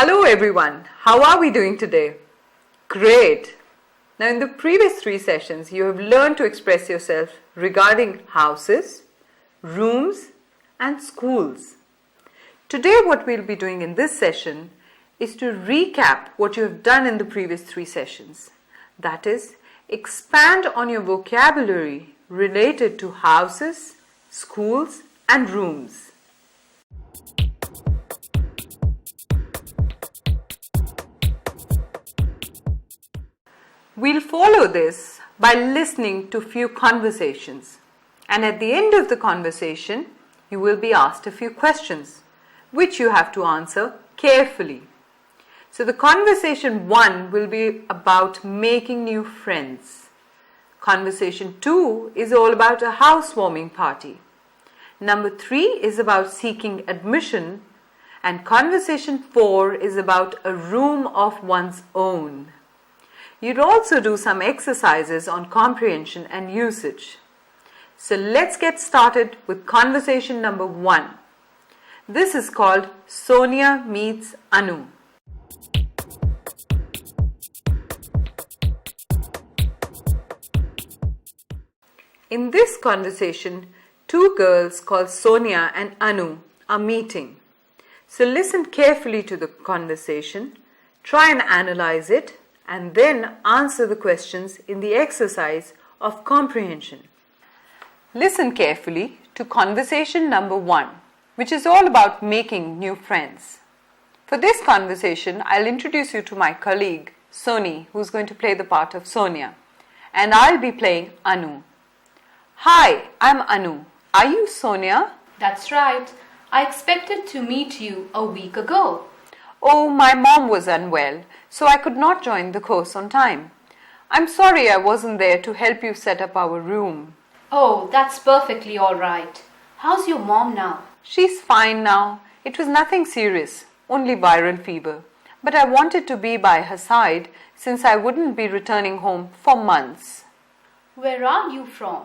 Hello everyone, how are we doing today? Great! Now in the previous 3 sessions, you have learned to express yourself regarding houses, rooms and schools. Today what we'll be doing in this session is to recap what you have done in the previous 3 sessions. That is, expand on your vocabulary related to houses, schools and rooms. We'll follow this by listening to few conversations, and at the end of the conversation you will be asked a few questions which you have to answer carefully. So the conversation 1 will be about making new friends. Conversation 2 is all about a housewarming party. Number 3 is about seeking admission, and conversation 4 is about a room of one's own. You'd also do some exercises on comprehension and usage. So let's get started with conversation number 1. This is called Sonia meets Anu. In this conversation, 2 girls called Sonia and Anu are meeting. So listen carefully to the conversation, try and analyze it, and then answer the questions in the exercise of comprehension. Listen carefully to conversation number 1, which is all about making new friends. For this conversation, I'll introduce you to my colleague, Soni, who's going to play the part of Sonia, and I'll be playing Anu. Hi, I'm Anu. Are you Sonia? That's right. I expected to meet you a week ago. Oh, my mom was unwell, so I could not join the course on time. I'm sorry I wasn't there to help you set up our room. Oh, that's perfectly all right. How's your mom now? She's fine now. It was nothing serious, only viral fever. But I wanted to be by her side since I wouldn't be returning home for months. Where are you from?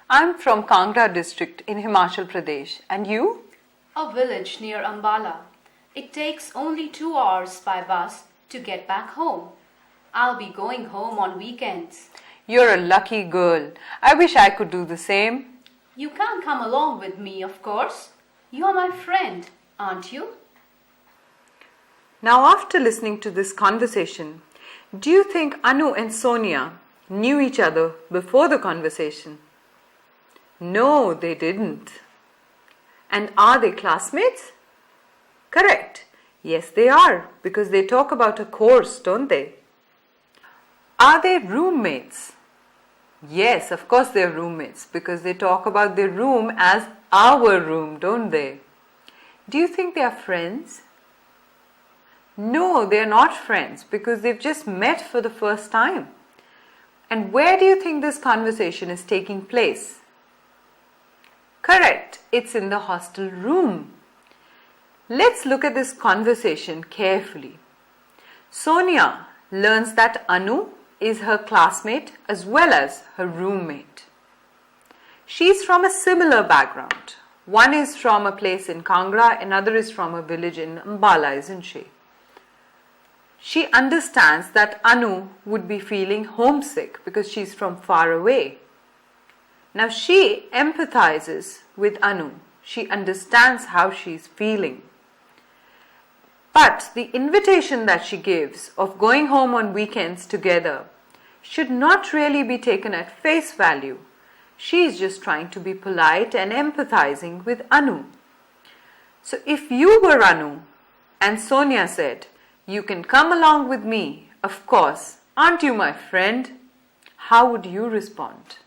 I'm from Kangra district in Himachal Pradesh. And you? A village near Ambala. It takes only 2 hours by bus to get back home. I'll be going home on weekends. You're a lucky girl. I wish I could do the same. You can come along with me, of course. You're my friend, aren't you? Now, after listening to this conversation, do you think Anu and Sonia knew each other before the conversation? No, they didn't. And are they classmates? Correct. Yes, they are, because they talk about a course, don't they? Are they roommates? Yes, of course they're roommates, because they talk about their room as our room, don't they? Do you think they are friends? No, they're not friends, because they've just met for the first time. And where do you think this conversation is taking place? Correct, it's in the hostel room. Let's look at this conversation carefully. Sonia learns that Anu is her classmate as well as her roommate. She's from a similar background. One is from a place in Kangra, another is from a village in Ambala, isn't she? She understands that Anu would be feeling homesick because she's from far away. Now she empathizes with Anu. She understands how she's feeling. But the invitation that she gives of going home on weekends together should not really be taken at face value. She is just trying to be polite and empathizing with Anu. So if you were Anu and Sonia said, "You can come along with me, of course, aren't you my friend?" how would you respond?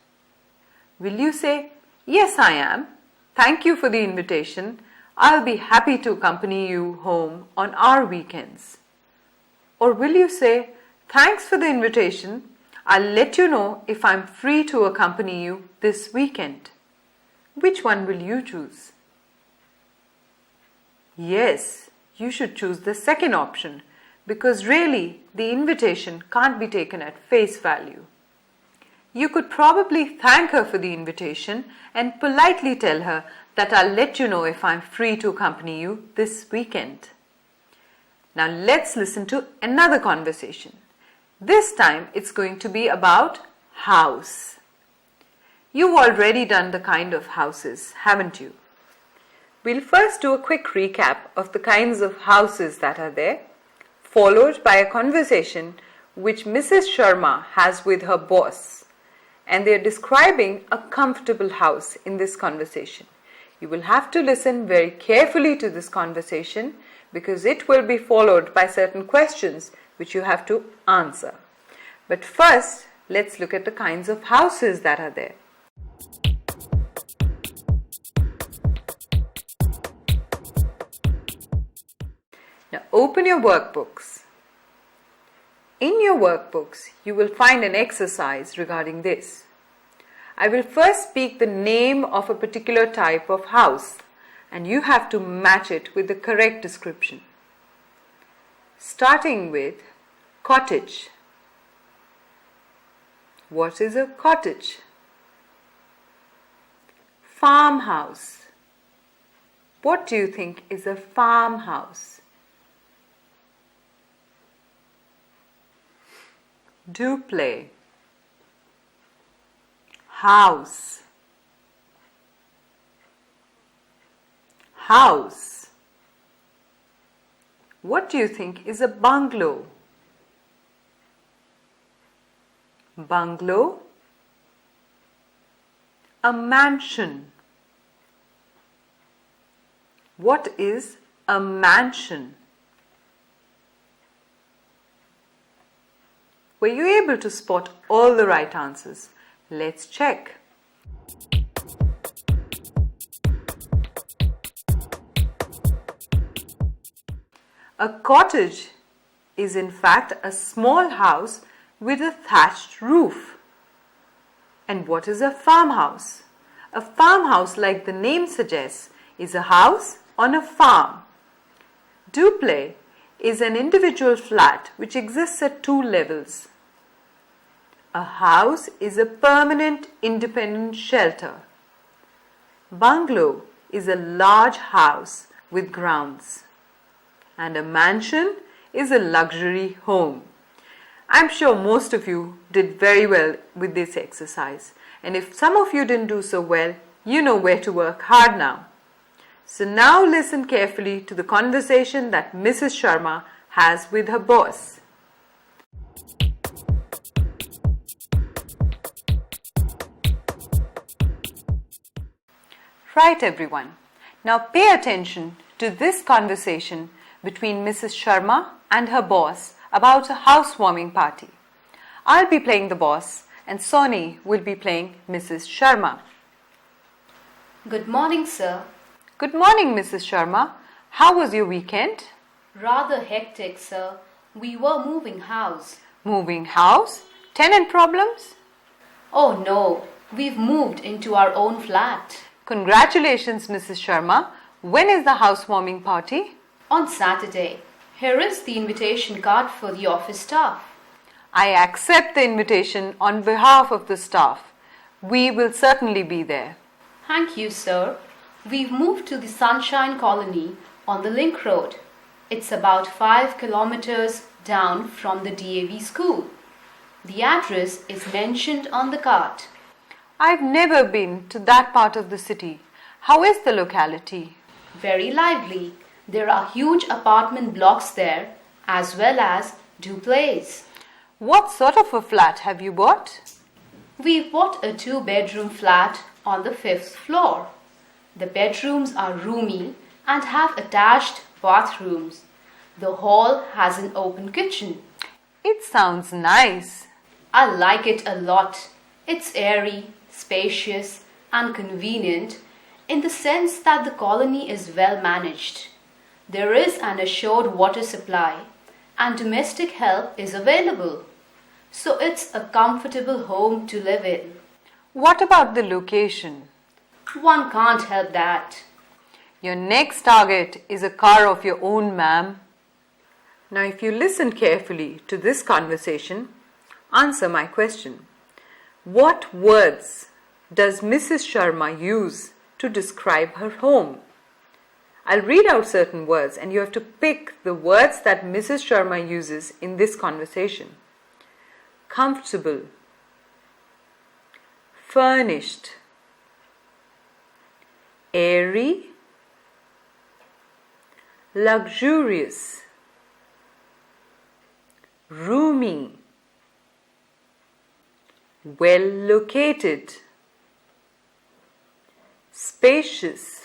Will you say, "Yes, I am. Thank you for the invitation. I'll be happy to accompany you home on our weekends"? Or will you say, "Thanks for the invitation. I'll let you know if I'm free to accompany you this weekend"? Which one will you choose? Yes, you should choose the second option, because really the invitation can't be taken at face value. You could probably thank her for the invitation and politely tell her that I'll let you know if I'm free to accompany you this weekend. Now let's listen to another conversation. This time it's going to be about house. You've already done the kind of houses, haven't you? We'll first do a quick recap of the kinds of houses that are there, followed by a conversation which Mrs. Sharma has with her boss. And they're describing a comfortable house in this conversation. You will have to listen very carefully to this conversation because it will be followed by certain questions which you have to answer. But first, let's look at the kinds of houses that are there. Now open your workbooks. In your workbooks, you will find an exercise regarding this. I will first speak the name of a particular type of house and you have to match it with the correct description. Starting with cottage. What is a cottage? Farmhouse. What do you think is a farmhouse? Duplex. House. House. What do you think is a bungalow? Bungalow. A mansion. What is a mansion? Were you able to spot all the right answers? Let's check. A cottage is in fact a small house with a thatched roof. And what is a farmhouse? A farmhouse, like the name suggests, is a house on a farm. Duplex is an individual flat which exists at 2 levels. A house is a permanent independent shelter. Bungalow is a large house with grounds. And a mansion is a luxury home. I'm sure most of you did very well with this exercise. And if some of you didn't do so well, you know where to work hard now. So now listen carefully to the conversation that Mrs. Sharma has with her boss. Right, everyone. Now pay attention to this conversation between Mrs. Sharma and her boss about a housewarming party. I'll be playing the boss and Soni will be playing Mrs. Sharma. Good morning, sir. Good morning, Mrs. Sharma. How was your weekend? Rather hectic, sir. We were moving house. Moving house? Tenant problems? Oh no, we've moved into our own flat. Congratulations, Mrs. Sharma. When is the housewarming party? On Saturday. Here is the invitation card for the office staff. I accept the invitation on behalf of the staff. We will certainly be there. Thank you, sir. We've moved to the Sunshine Colony on the Link Road. It's about 5 kilometers down from the DAV school. The address is mentioned on the card. I've never been to that part of the city. How is the locality? Very lively. There are huge apartment blocks there as well as duplexes. What sort of a flat have you bought? We've bought a 2-bedroom flat on the 5th floor. The bedrooms are roomy and have attached bathrooms. The hall has an open kitchen. It sounds nice. I like it a lot. It's airy, spacious and convenient in the sense that the colony is well managed. There is an assured water supply and domestic help is available. So it's a comfortable home to live in. What about the location? One can't help that. Your next target is a car of your own, ma'am. Now, if you listen carefully to this conversation, answer my question. What words does Mrs. Sharma use to describe her home? I'll read out certain words and you have to pick the words that Mrs. Sharma uses in this conversation. Comfortable, furnished, airy, luxurious, roomy, well located, spacious,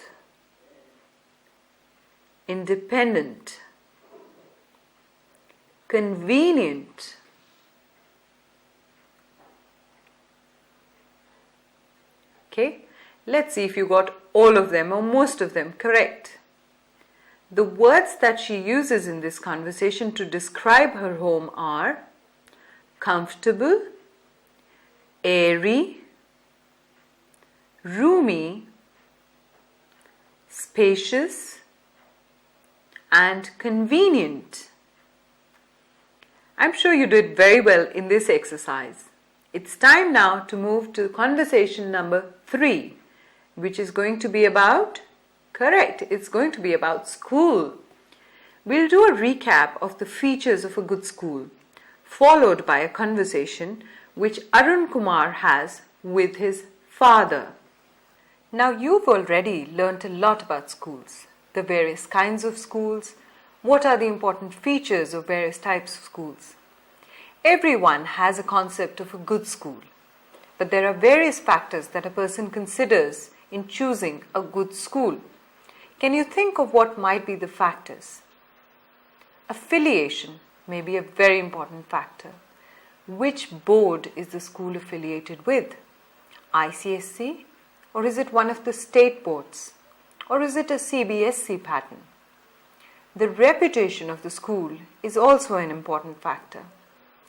independent, convenient, okay, let's see if you got all of them or most of them correct. The words that she uses in this conversation to describe her home are comfortable, airy, roomy, spacious, and convenient. I'm sure you did very well in this exercise. It's time now to move to conversation number 3, which is going to be about, correct, it's going to be about school. We'll do a recap of the features of a good school, followed by a conversation which Arun Kumar has with his father. Now you've already learnt a lot about schools, the various kinds of schools, what are the important features of various types of schools. Everyone has a concept of a good school, but there are various factors that a person considers in choosing a good school. Can you think of what might be the factors? Affiliation may be a very important factor. Which board is the school affiliated with? ICSE? Or is it one of the state boards? Or is it a CBSE pattern? The reputation of the school is also an important factor.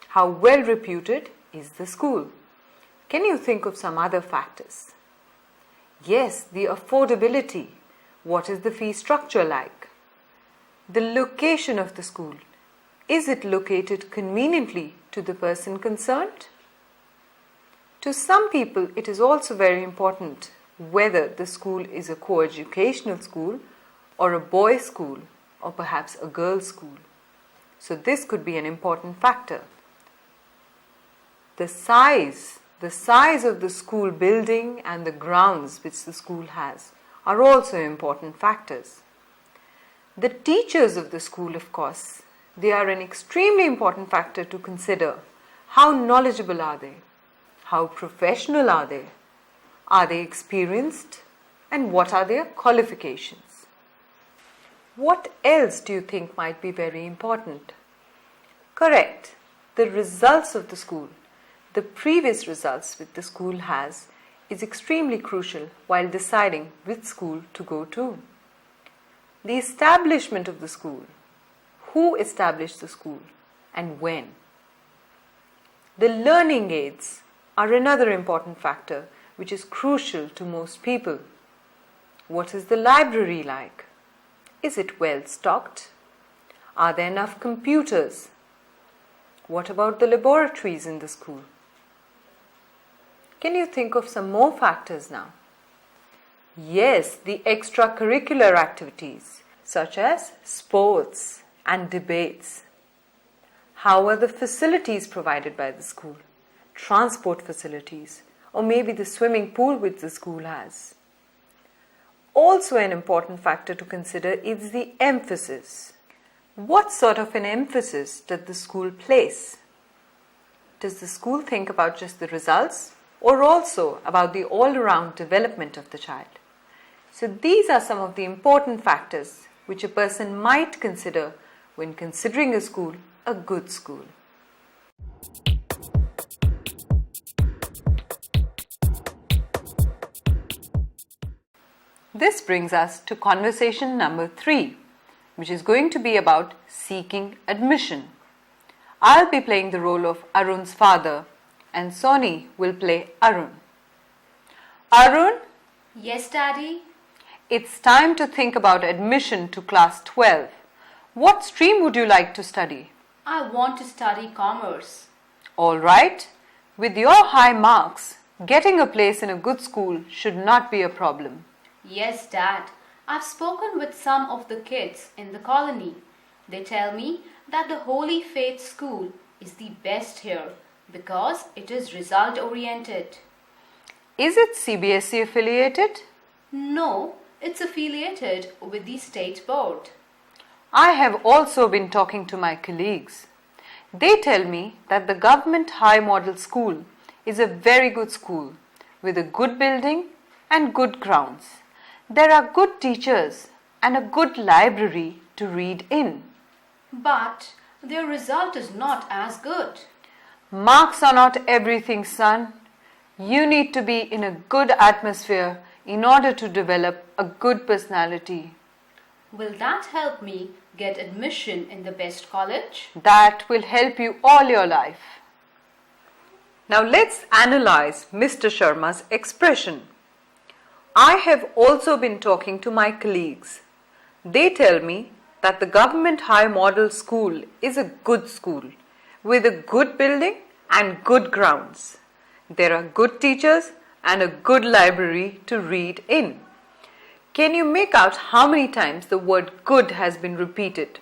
How well reputed is the school? Can you think of some other factors? Yes, the affordability. What is the fee structure like? The location of the school. Is it located conveniently to the person concerned? To some people, it is also very important whether the school is a co-educational school or a boys' school or perhaps a girls' school. So this could be an important factor. The size of the school building and the grounds which the school has are also important factors. The teachers of the school, of course, they are an extremely important factor to consider. How knowledgeable are they? How professional are they? Are they experienced? And what are their qualifications? What else do you think might be very important? Correct. The results of the school, the previous results which the school has, is extremely crucial while deciding which school to go to. The establishment of the school, who established the school and when. The learning aids are another important factor which is crucial to most people. What is the library like? Is it well stocked? Are there enough computers? What about the laboratories in the school? Can you think of some more factors now? Yes, the extracurricular activities such as sports and debates. How are the facilities provided by the school? Transport facilities, or maybe the swimming pool which the school has. Also an important factor to consider is the emphasis. What sort of an emphasis does the school place? Does the school think about just the results or also about the all-around development of the child? So these are some of the important factors which a person might consider when considering a school a good school. This brings us to conversation number 3, which is going to be about seeking admission. I'll be playing the role of Arun's father and Soni will play Arun. Arun? Yes, Daddy? It's time to think about admission to class 12. What stream would you like to study? I want to study commerce. All right. With your high marks, getting a place in a good school should not be a problem. Yes, Dad. I've spoken with some of the kids in the colony. They tell me that the Holy Faith School is the best here because it is result oriented. Is it CBSE affiliated? No, it's affiliated with the state board. I have also been talking to my colleagues. They tell me that the Government High Model School is a very good school with a good building and good grounds. There are good teachers and a good library to read in. But their result is not as good. Marks are not everything, son. You need to be in a good atmosphere in order to develop a good personality. Will that help me get admission in the best college? That will help you all your life. Now let's analyze Mr. Sharma's expression. I have also been talking to my colleagues. They tell me that the Government High Model School is a good school with a good building and good grounds. There are good teachers and a good library to read in. Can you make out how many times the word good has been repeated?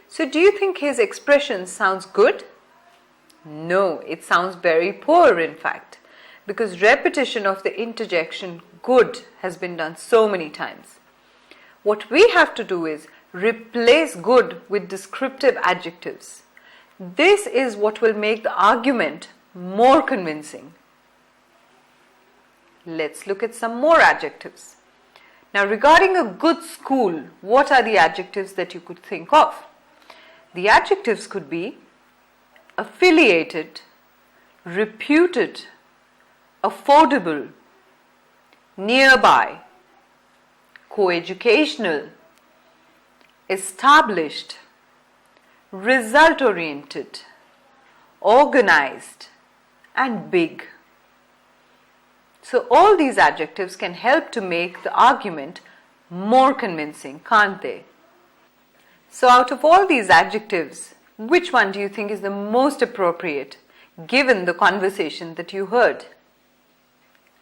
So do you think his expression sounds good? No, it sounds very poor in fact, because repetition of the interjection good has been done so many times. What we have to do is replace good with descriptive adjectives. This is what will make the argument more convincing. Let's look at some more adjectives. Now, regarding a good school, what are the adjectives that you could think of? The adjectives could be affiliated, reputed, affordable, nearby, coeducational, established, result-oriented, organized, and big. So all these adjectives can help to make the argument more convincing, can't they? So out of all these adjectives, which one do you think is the most appropriate given the conversation that you heard?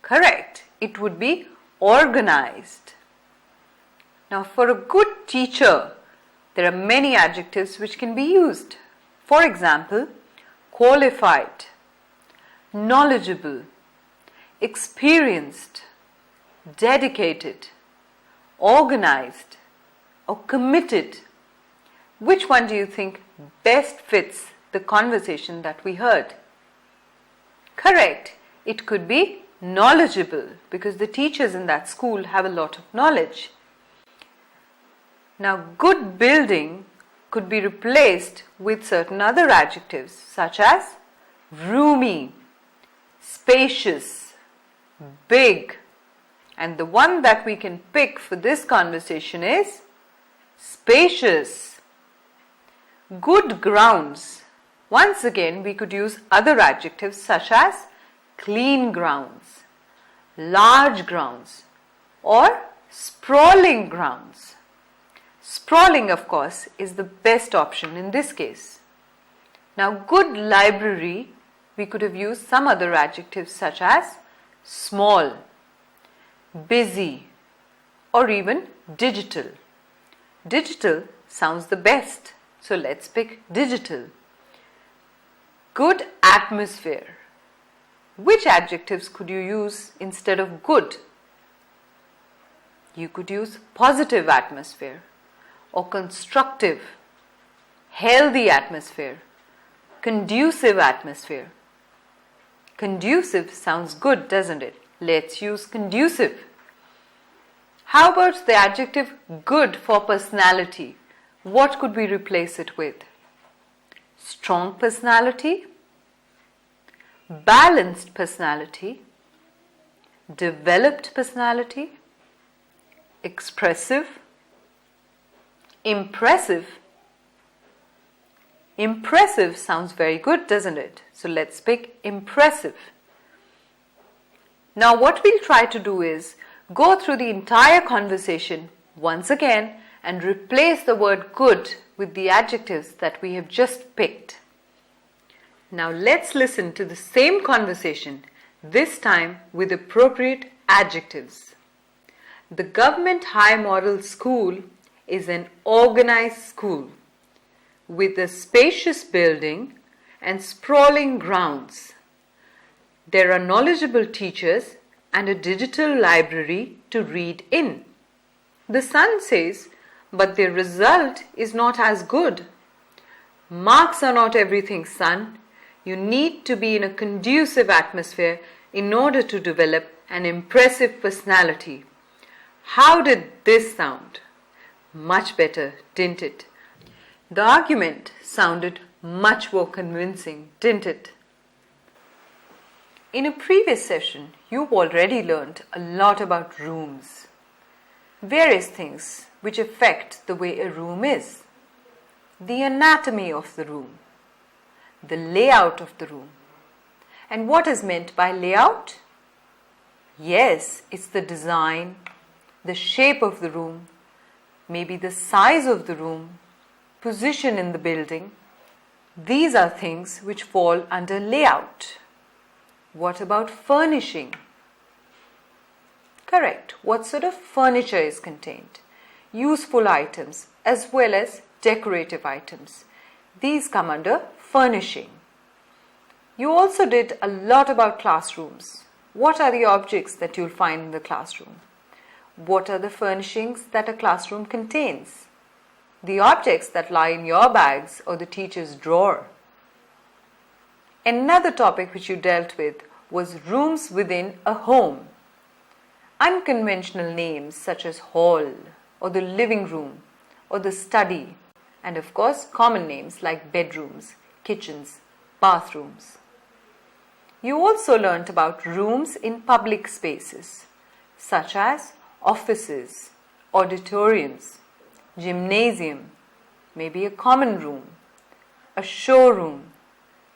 Correct, it would be organized. Now for a good teacher, there are many adjectives which can be used. For example, qualified, knowledgeable, experienced, dedicated, organized, or committed. Which one do you think best fits the conversation that we heard? Correct, it could be knowledgeable because the teachers in that school have a lot of knowledge. Now, good building could be replaced with certain other adjectives such as roomy, spacious, big, and the one that we can pick for this conversation is spacious. Good grounds. Once again, we could use other adjectives such as clean grounds, large grounds, or sprawling grounds. Sprawling, of course, is the best option in this case. Now, good library, we could have used some other adjectives such as small, busy, or even digital. Digital sounds the best, so let's pick digital. Good atmosphere. Which adjectives could you use instead of good? You could use positive atmosphere or constructive, healthy atmosphere, conducive atmosphere. Conducive sounds good, doesn't it? Let's use conducive. How about the adjective good for personality? What could we replace it with? Strong personality, balanced personality, developed personality, expressive, impressive. Impressive sounds very good, doesn't it? So let's pick impressive. Now what we'll try to do is go through the entire conversation once again and replace the word good with the adjectives that we have just picked. Now let's listen to the same conversation, this time with appropriate adjectives. The Government High Model School is an organized school with a spacious building and sprawling grounds. There are knowledgeable teachers and a digital library to read in. The son says, but their result is not as good. Marks are not everything, son. You need to be in a conducive atmosphere in order to develop an impressive personality. How did this sound? Much better, didn't it? The argument sounded much more convincing, didn't it? In a previous session, you've already learned a lot about rooms. Various things which affect the way a room is. The anatomy of the room. The layout of the room. And what is meant by layout? Yes, it's the design, the shape of the room, maybe the size of the room, position in the building. These are things which fall under layout. What about furnishing? Correct. What sort of furniture is contained? Useful items as well as decorative items. These come under furnishing. You also did a lot about classrooms. What are the objects that you'll find in the classroom? What are the furnishings that a classroom contains? The objects that lie in your bags or the teacher's drawer. Another topic which you dealt with was rooms within a home. Unconventional names such as hall or the living room or the study, and of course common names like bedrooms, kitchens, bathrooms. You also learnt about rooms in public spaces such as offices, auditoriums, gymnasium, maybe a common room, a showroom.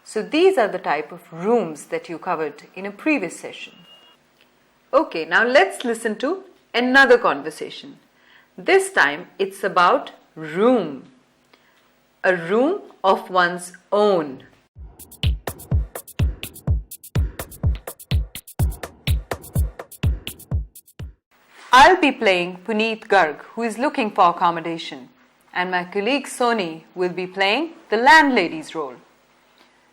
So these are the type of rooms that you covered in a previous session. Okay, now let's listen to another conversation. This time it's about room. A room of one's own. I'll be playing Puneet Garg, who is looking for accommodation, and my colleague Soni will be playing the landlady's role.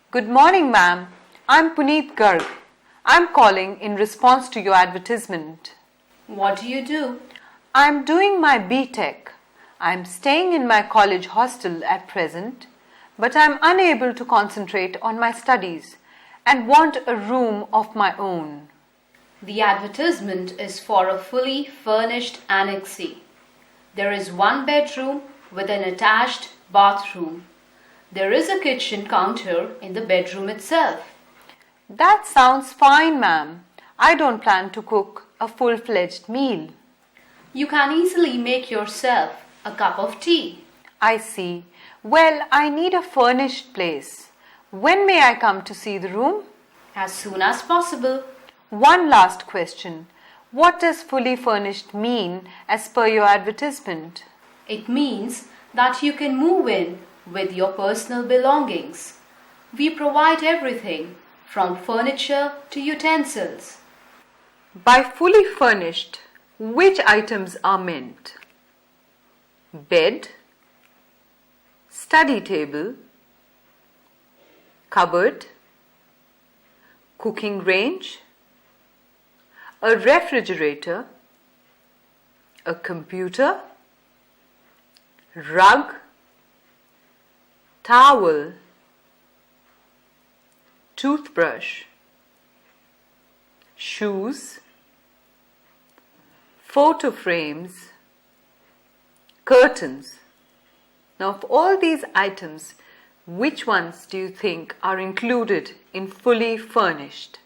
Good morning, ma'am. I'm Puneet Garg. I'm calling in response to your advertisement. What do you do? I'm doing my B.Tech. I'm staying in my college hostel at present, but I'm unable to concentrate on my studies and want a room of my own. The advertisement is for a fully furnished annexee. There is one bedroom with an attached bathroom. There is a kitchen counter in the bedroom itself. That sounds fine, ma'am. I don't plan to cook a full-fledged meal. You can easily make yourself a cup of tea. I see. Well, I need a furnished place. When may I come to see the room? As soon as possible. One last question. What does fully furnished mean as per your advertisement? It means that you can move in with your personal belongings. We provide everything from furniture to utensils. By fully furnished, which items are meant? Bed, study table, cupboard, cooking range, a refrigerator, a computer, rug, towel, toothbrush, shoes, photo frames, curtains. Now, of all these items, which ones do you think are included in fully furnished?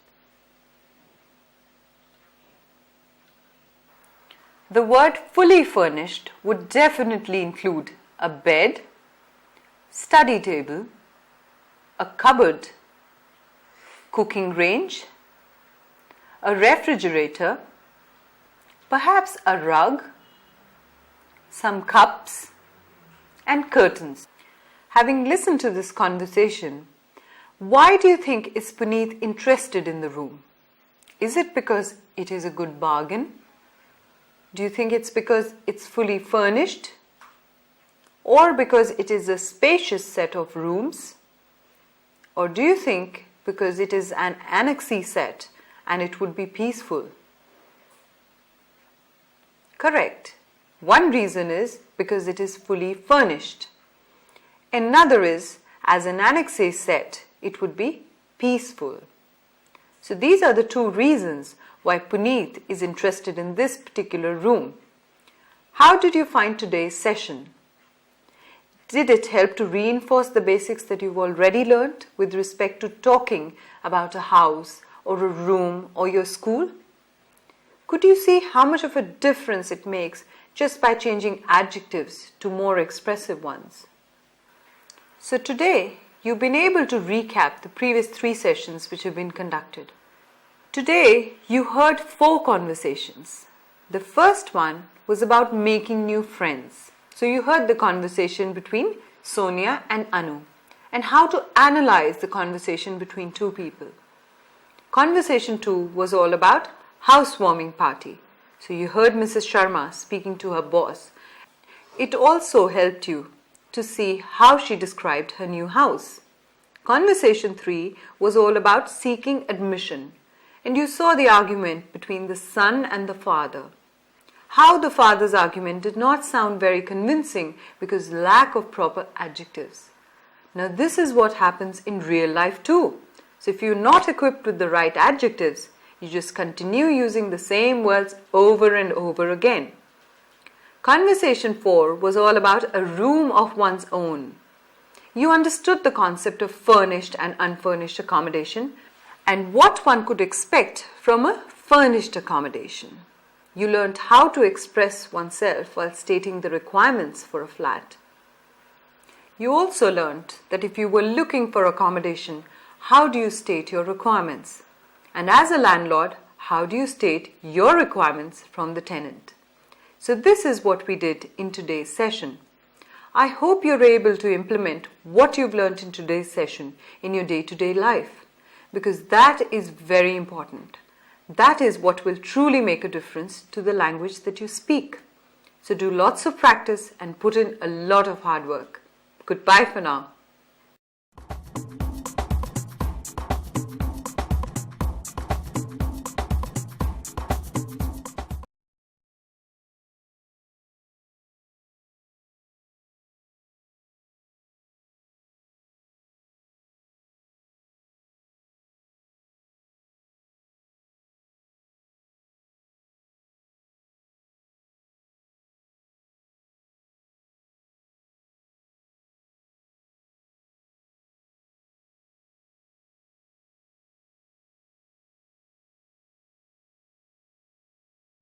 The word fully furnished would definitely include a bed, study table, a cupboard, cooking range, a refrigerator, perhaps a rug, some cups, and curtains. Having listened to this conversation, why do you think is Puneet interested in the room? Is it because it is a good bargain? Do you think it's because it's fully furnished? Or because it is a spacious set of rooms? Or do you think because it is an annexee set and it would be peaceful? Correct. One reason is because it is fully furnished. Another is, as an annexee set, it would be peaceful. So these are the two reasons why Puneet is interested in this particular room. How did you find today's session? Did it help to reinforce the basics that you've already learned with respect to talking about a house or a room or your school? Could you see how much of a difference it makes just by changing adjectives to more expressive ones? So today, you've been able to recap the previous 3 sessions which have been conducted. Today, you heard 4 conversations. The first one was about making new friends. So you heard the conversation between Sonia and Anu and how to analyze the conversation between 2 people. Conversation 2 was all about housewarming party. So you heard Mrs. Sharma speaking to her boss. It also helped you to see how she described her new house. Conversation 3 was all about seeking admission, and you saw the argument between the son and the father. How the father's argument did not sound very convincing because lack of proper adjectives. Now this is what happens in real life too. So if you're not equipped with the right adjectives, you just continue using the same words over and over again. Conversation 4 was all about a room of one's own. You understood the concept of furnished and unfurnished accommodation and what one could expect from a furnished accommodation. You learned how to express oneself while stating the requirements for a flat. You also learned that if you were looking for accommodation, how do you state your requirements? And as a landlord, how do you state your requirements from the tenant? So this is what we did in today's session. I hope you're able to implement what you've learned in today's session in your day-to-day life, because that is very important. That is what will truly make a difference to the language that you speak. So do lots of practice and put in a lot of hard work. Goodbye for now.